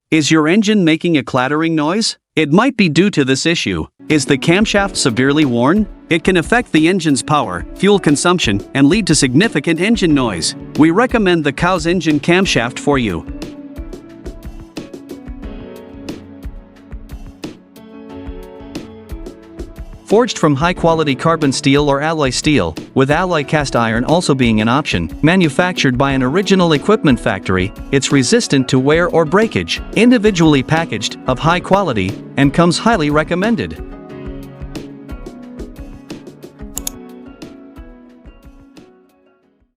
Is your engine making a clattering noise? It might be due to this issue. Is the camshaft severely worn? It can affect the engine's power, fuel consumption, and lead to significant engine noise. We recommend the Kowze engine camshaft for you. Forged from high-quality carbon steel or alloy steel, with alloy cast iron also being an option, manufactured by an original equipment factory, it's resistant to wear or breakage, individually packaged, of high quality, and comes highly recommended.